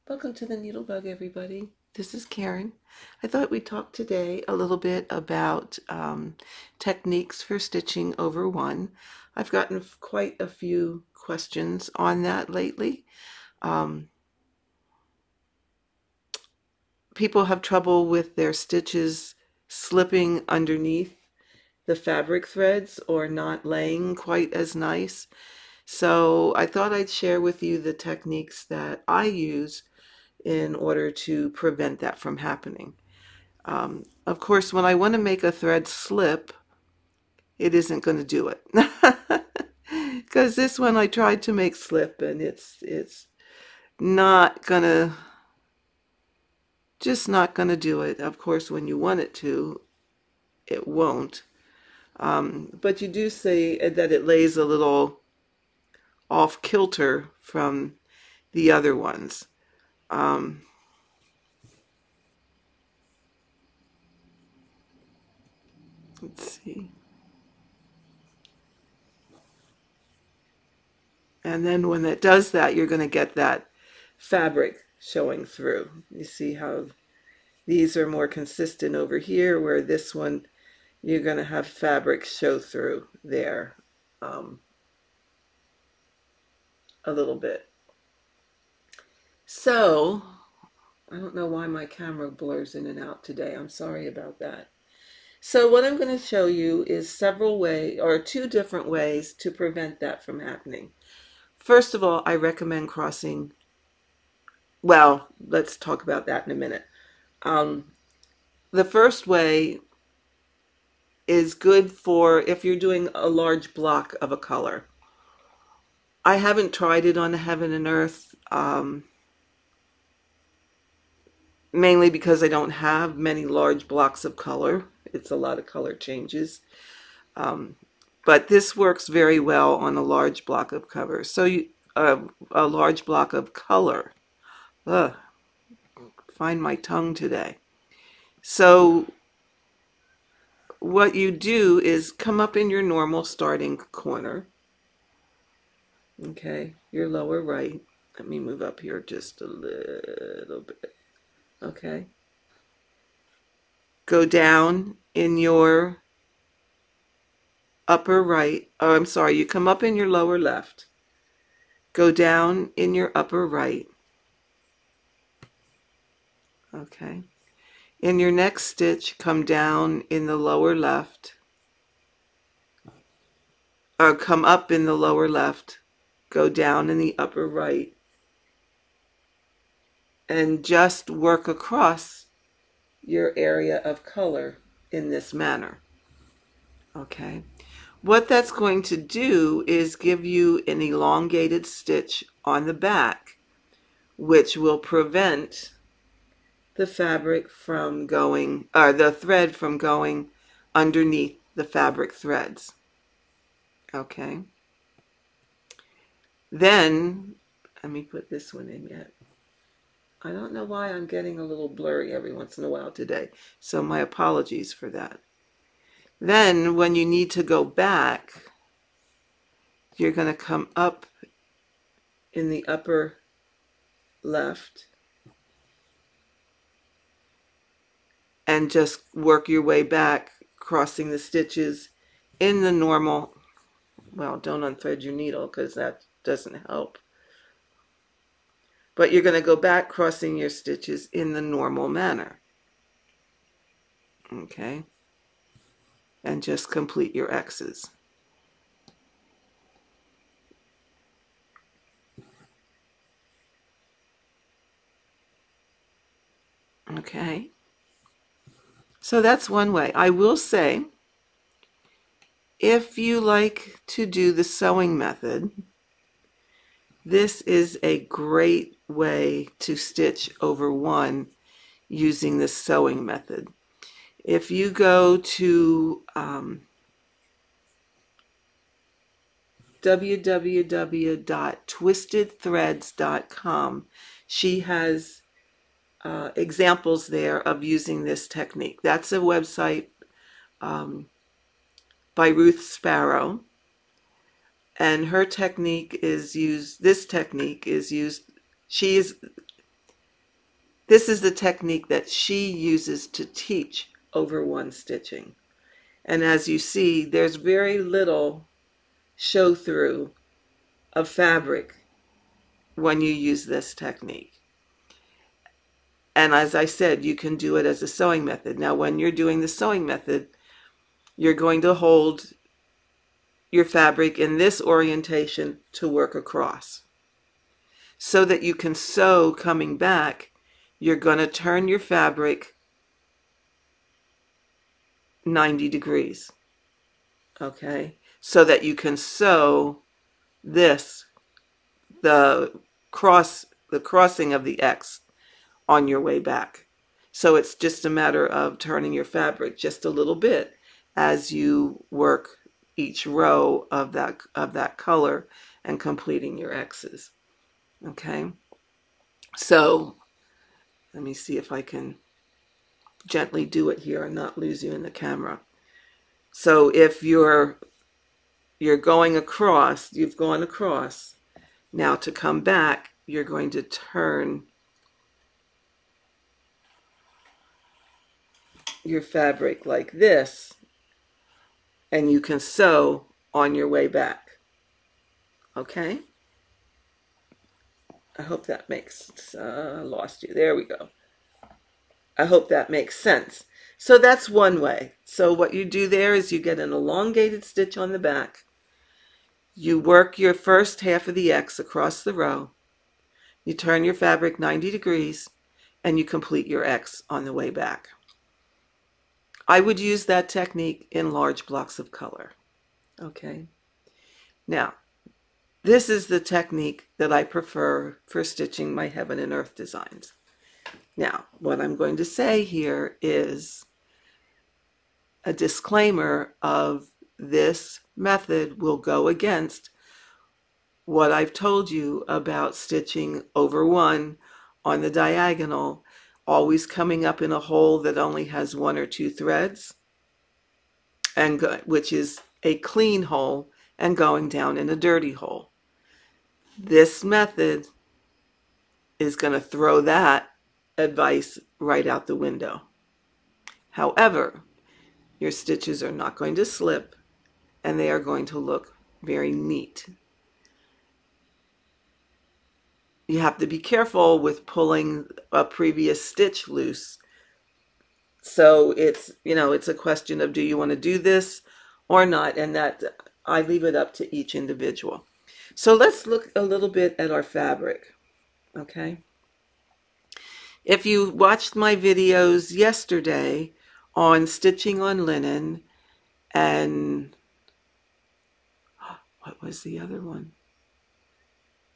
Welcome to the Needlebug, everybody. This is Karen. I thought we'd talk today a little bit about techniques for stitching over one. I've gotten quite a few questions on that lately. Um, People have trouble with their stitches slipping underneath the fabric threads or not laying quite as nice. So I thought I'd share with you the techniques that I use in order to prevent that from happening. Of course, when I want to make a thread slip, it isn't going to do it. Because this one I tried to make slip and it's not gonna, just not gonna do it. Of course, when you want it to, it won't. But you do see that it lays a little off kilter from the other ones. Um, let's see. And then when it does that, you're going to get that fabric showing through. You see how these are more consistent over here, where this one, you're going to have fabric show through there um, a little bit. So, I don't know why my camera blurs in and out today. I'm sorry about that. So what I'm going to show you is several ways, or two different ways to prevent that from happening. First of all, I recommend crossing, well, let's talk about that in a minute. Um, the first way is good for if you're doing a large block of a color. I haven't tried it on Heaven and Earth, mainly because I don't have many large blocks of color. It's a lot of color changes. Um, but this works very well on a large block of cover. So a large block of color. Ugh, find my tongue today. So what you do is come up in your normal starting corner. Okay, your lower right. Let me move up here just a little bit. Okay. Go down in your upper right. Oh, I'm sorry. You come up in your lower left. Go down in your upper right. Okay. In your next stitch, come down in the lower left. Or come up in the lower left. Go down in the upper right. And just work across your area of color in this manner. Okay. What that's going to do is give you an elongated stitch on the back, which will prevent the fabric from going, or the thread from going underneath the fabric threads. Okay. Then, let me put this one in yet. I don't know why I'm getting a little blurry every once in a while today, so my apologies for that. Then, when you need to go back, you're going to come up in the upper left and just work your way back, crossing the stitches in the normal, well, don't unthread your needle because that doesn't help. But you're going to go back crossing your stitches in the normal manner. Okay? And just complete your X's. Okay? So that's one way. I will say, if you like to do the sewing method, this is a great way to stitch over one using the sewing method. If you go to www.twistedthreads.com, she has examples there of using this technique. That's a website by Ruth Sparrow, and her technique is used, this technique is used, she is, This is the technique that she uses to teach over one stitching. And as you see, there's very little show through of fabric when you use this technique. And as I said, you can do it as a sewing method. Now, when you're doing the sewing method, you're going to hold your fabric in this orientation to work across. So that you can sew coming back, you're going to turn your fabric 90 degrees. Okay? So that you can sew this, the crossing of the X on your way back. So it's just a matter of turning your fabric just a little bit as you work each row of that color and completing your X's. Okay? So let me see if I can gently do it here and not lose you in the camera. So if you're going across, you've gone across. Now to come back, you're going to turn your fabric like this, and you can sew on your way back. Okay? I hope that makes, lost you. There we go. I hope that makes sense. So that's one way. So what you do there is you get an elongated stitch on the back. You work your first half of the X across the row. You turn your fabric 90 degrees and you complete your X on the way back. I would use that technique in large blocks of color. Okay. Now, this is the technique that I prefer for stitching my heaven and earth designs. Now, what I'm going to say here is a disclaimer of this method will go against what I've told you about stitching over one on the diagonal, always coming up in a hole that only has one or two threads, and which is a clean hole, and going down in a dirty hole. This method is going to throw that advice right out the window. However, your stitches are not going to slip and they are going to look very neat. You have to be careful with pulling a previous stitch loose. So it's, it's a question of, do you want to do this or not? And that I leave it up to each individual. So let's look a little bit at our fabric. Okay. If you watched my videos yesterday on stitching on linen and what was the other one?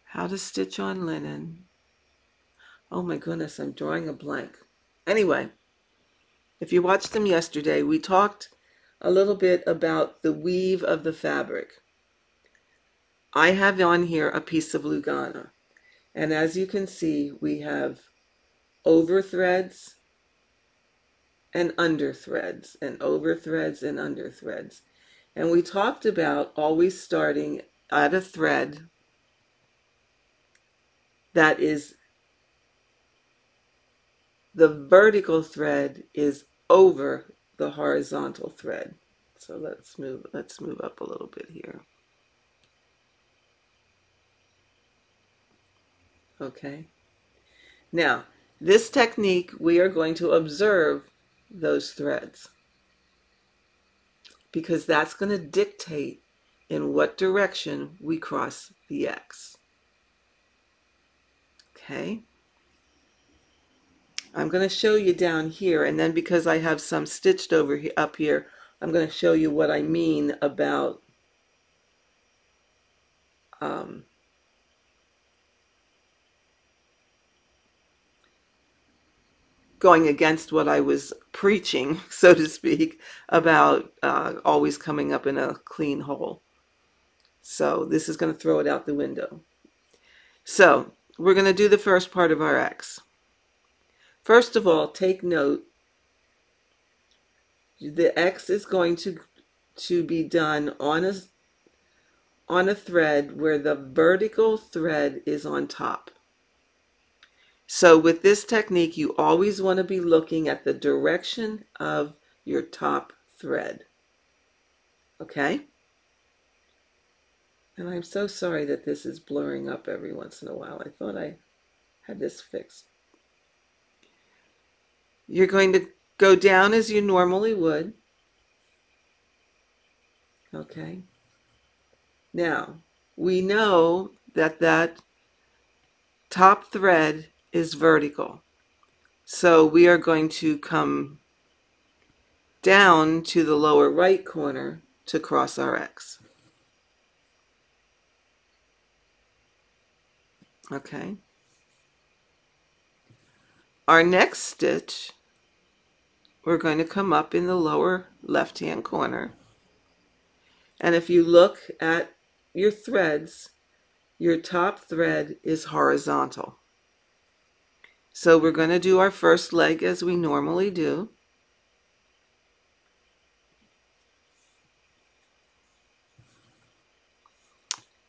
How to stitch on linen. Oh my goodness, I'm drawing a blank. Anyway, if you watched them yesterday, we talked a little bit about the weave of the fabric. I have on here a piece of Lugana. And as you can see, we have over threads and under threads, and over threads and under threads. And we talked about always starting at a thread that is, the vertical thread is over the horizontal thread. So let's move up a little bit here. Okay. Now, this technique, we are going to observe those threads because that's going to dictate in what direction we cross the X. Okay. I'm going to show you down here, and then because I have some stitched over here, up here, I'm going to show you what I mean about going against what I was preaching, so to speak, about always coming up in a clean hole. So this is going to throw it out the window. So we're going to do the first part of our X. First of all, take note, the X is going to be done on a thread where the vertical thread is on top. So with this technique, you always want to be looking at the direction of your top thread. Okay? And I'm so sorry that this is blurring up every once in a while. I thought I had this fixed. You're going to go down as you normally would. Okay? Now, we know that that top thread is vertical. So we are going to come down to the lower right corner to cross our X. Okay. Our next stitch, we're going to come up in the lower left-hand corner. And if you look at your threads, your top thread is horizontal. So we're going to do our first leg as we normally do.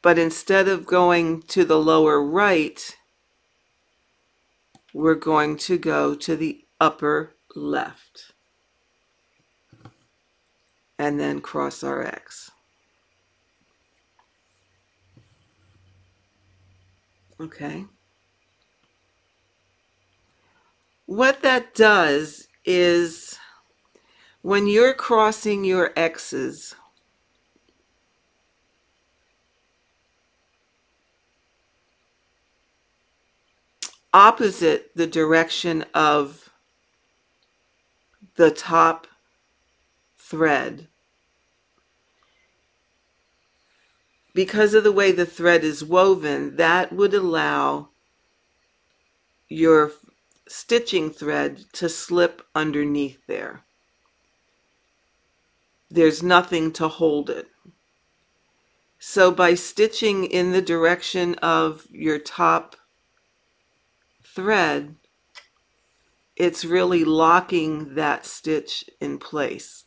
But instead of going to the lower right, we're going to go to the upper left and then cross our X. Okay. What that does is when you're crossing your X's, opposite the direction of the top thread, because of the way the thread is woven, that would allow your stitching thread to slip underneath there. There's nothing to hold it. So by stitching in the direction of your top thread, it's really locking that stitch in place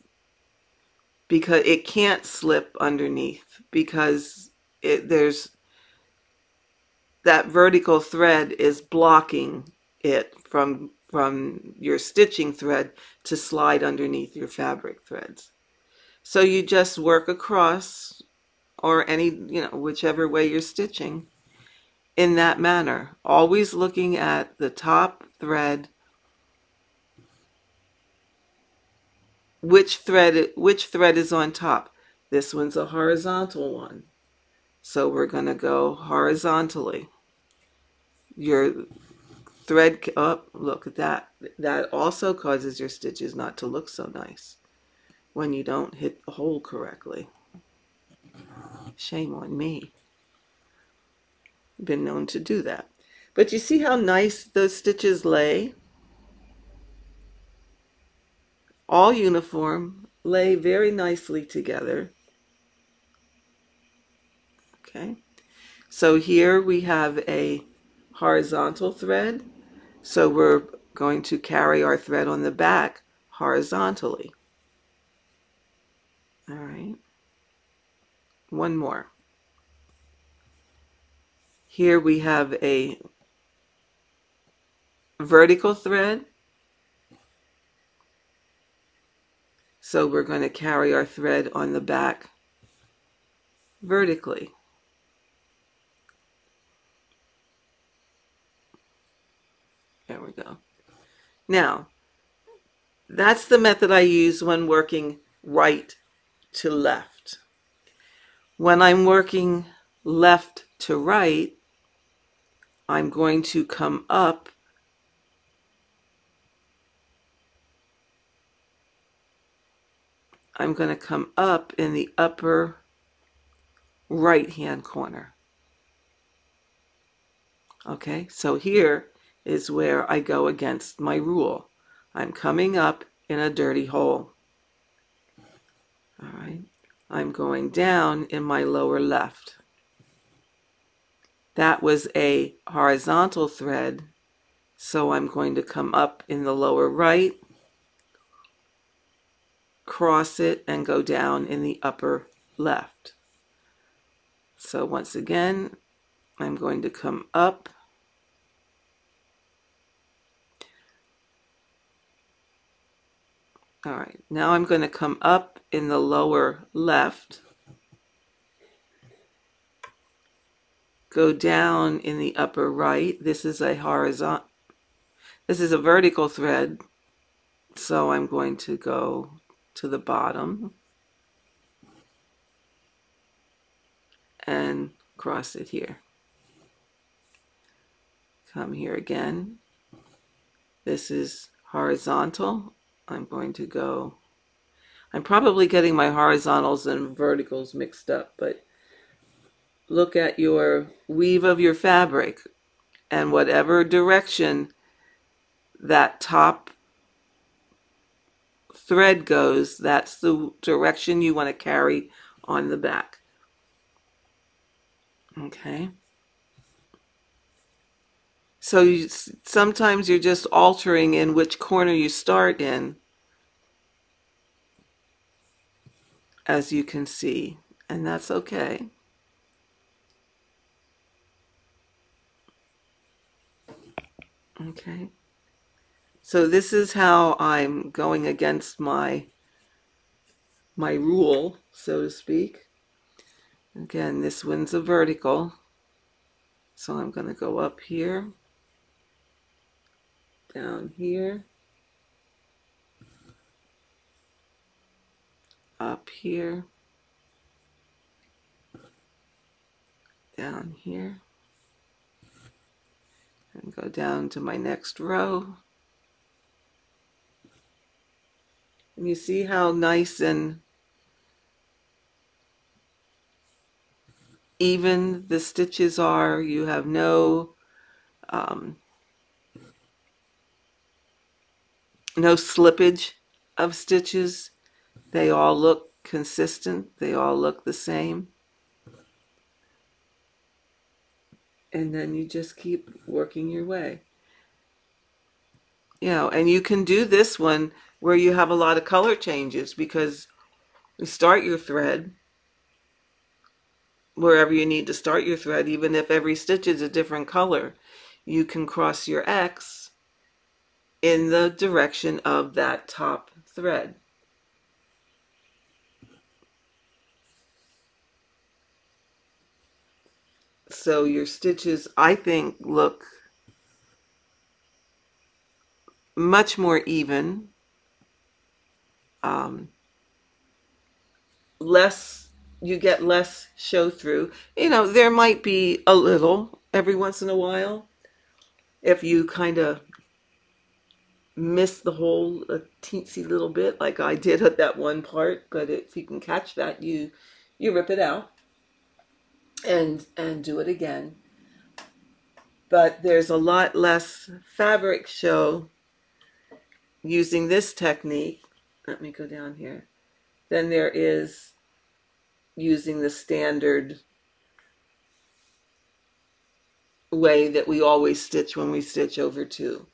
because it can't slip underneath because there's that vertical thread is blocking it from your stitching thread to slide underneath your fabric threads. So you just work across, or any, whichever way you're stitching, in that manner, always looking at the top thread, which thread is on top. This one's a horizontal one, so we're going to go horizontally. Your thread, oh, look at that. That also causes your stitches not to look so nice when you don't hit the hole correctly. Shame on me. Been known to do that. But you see how nice those stitches lay? All uniform, lay very nicely together. Okay, so here we have a horizontal thread, so we're going to carry our thread on the back horizontally. All right, one more. Here we have a vertical thread, so we're going to carry our thread on the back vertically. There we go. Now, that's the method I use when working right to left. When I'm working left to right, I'm going to come up in the upper right-hand corner. Okay, so here is where I go against my rule. I'm coming up in a dirty hole. All right, I'm going down in my lower left. That was a horizontal thread, so I'm going to come up in the lower right, cross it, and go down in the upper left. So once again, I'm going to come up All right, now I'm going to come up in the lower left, go down in the upper right. This is a vertical thread, so I'm going to go to the bottom and cross it here. Come here again. This is horizontal. I'm probably getting my horizontals and verticals mixed up, but look at your weave of your fabric, and whatever direction that top thread goes, that's the direction you want to carry on the back. Okay. So sometimes you're just altering in which corner you start in, as you can see, and that's okay. Okay. So this is how I'm going against my rule, so to speak. Again, this one's a vertical, so I'm going to go up here, down here, up here, down here, and go down to my next row. And you see how nice and even the stitches are. You have um, no slippage of stitches. They all look consistent. They all look the same. And then you just keep working your way. And you can do this one where you have a lot of color changes, because you start your thread wherever you need to start your thread, even if every stitch is a different color. You can cross your X in the direction of that top thread. So your stitches, I think, look much more even, um, you get less show through. There might be a little every once in a while if you kind of miss the hole a teensy little bit, like I did at that one part. But if you can catch that, you rip it out and do it again. But there's a lot less fabric show using this technique. Let me go down here. Than there is using the standard way that we always stitch when we stitch over two.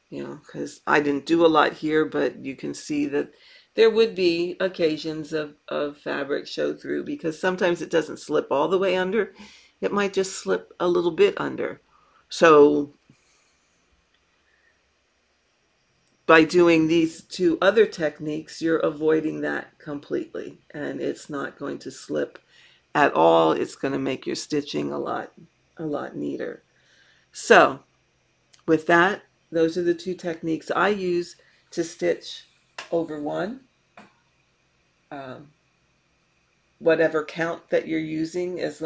Because I didn't do a lot here, but you can see that there would be occasions of fabric show through, because sometimes it doesn't slip all the way under. It might just slip a little bit under. So by doing these two other techniques, you're avoiding that completely, and it's not going to slip at all. It's going to make your stitching a lot neater. So with that, those are the two techniques I use to stitch over one. Whatever count that you're using, as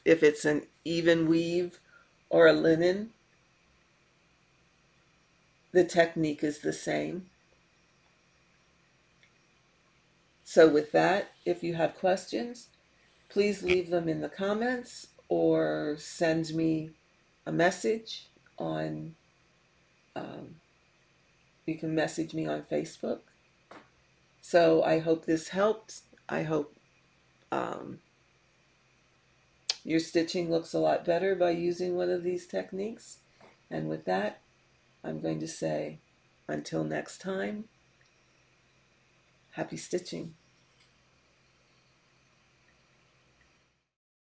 if it's an even weave or a linen, the technique is the same. So with that, if you have questions, please leave them in the comments or send me a message on, you can message me on Facebook. So I hope this helped. I hope your stitching looks a lot better by using one of these techniques. And with that, I'm going to say, until next time, happy stitching.